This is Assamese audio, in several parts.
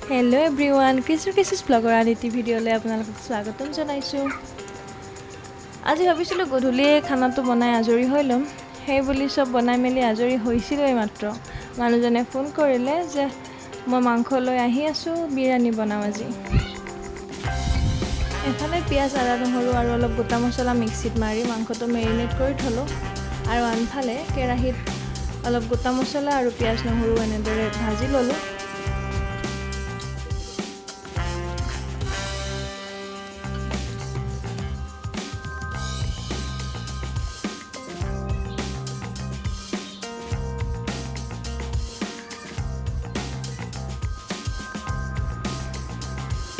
Hello everyone, Kisses Vlogger Aditi video le আপোনালোকক স্বাগতম জনাইছো। আজি ভাবিছিলো গধূলি খানাটো বনাই আজৰি হইলম। হেই বুলি সব বনাই মেলি আজৰি হৈছিলই মাত্ৰ। মানুহজনে ফোন কৰিলে যে মই মাংস লৈ আহি আছো বিৰিয়ানী বনাম আজি। এফালে পিয়াজ আদা নহৰু আৰু অলপ গোটা মছলা মিক্সিত মাৰি মাংসটো মেৰিনেট কৰি থলো আৰু আনফালে কেৰাহীত অলপ গোটা মছলা আৰু পিয়াজ নহৰু এনেদৰে ভাজি ললো।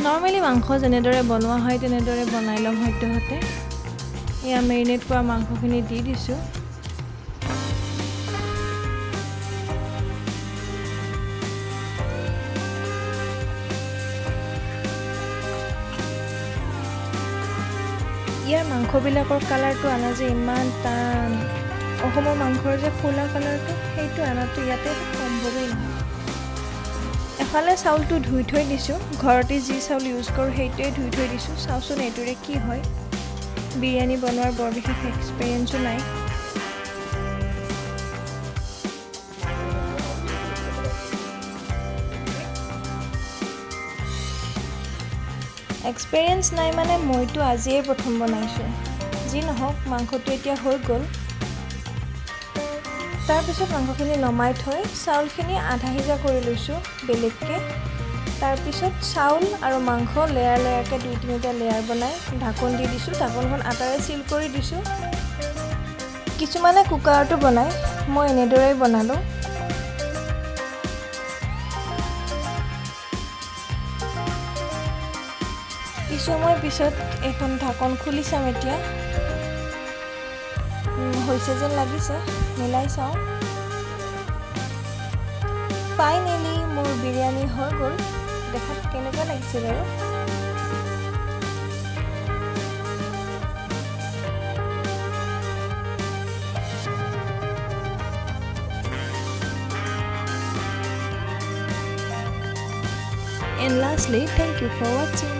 নৰ্মেলি মাংস যেনেদৰে বনোৱা হয় তেনেদৰে বনাই লম সত্যহতে। এয়া মেৰিনেট কৰা মাংসখিনি দি দিছো। ইয়াৰ মাংসবিলাকৰ কালাৰটো আনা যে ইমান টান। অসমৰ মাংসৰ যে ফুলা কালাৰটো সেইটো আনাটো ইয়াতে সম্ভৱেই নহয়। এফালে চাউলটো ধুই থৈ দিছো। ঘৰতে যি চাউল ইউজ কৰো সেইটোৱে ধুই থৈ দিছো। চাউচোন এটোৰে কি হয়। বিৰিয়ানী বনোৱাৰ বৰ বিশেষ এক্সপেৰিয়েন্সো নাই। এক্সপেৰিয়েন্স নাই মানে মইতো আজিয়ে প্ৰথম বনাইছো। যি নহওক মাংসটো এতিয়া হৈ গ'ল। তাৰ পিছত মাংসখিনি নমাই থৈ চাউলখিনি আধা সিজা কৰি লৈছো বেলেগকে। তাৰ পিছত চাউল আৰু মাংস লেয়াৰ লেয়াৰকে 2-3টা লেয়াৰ বনাই ঢাকন দি দিছো। ঢাকনখন আটাৰে সিল কৰি দিছো। কিছুমানে কুকাৰটো বনাই, মই এনেদৰেই বনালো। কিছু সময় পিছত এখন ঢাকন খুলি চাম এতিয়া। হৈছে যেন লাগিছে, মিলাই চাওঁ। ফাইনেলি মোৰ বিৰিয়ানী হৈ গ'ল। দেখাত কেনেকুৱা লাগিছে বাৰু? And lastly, thank you for watching.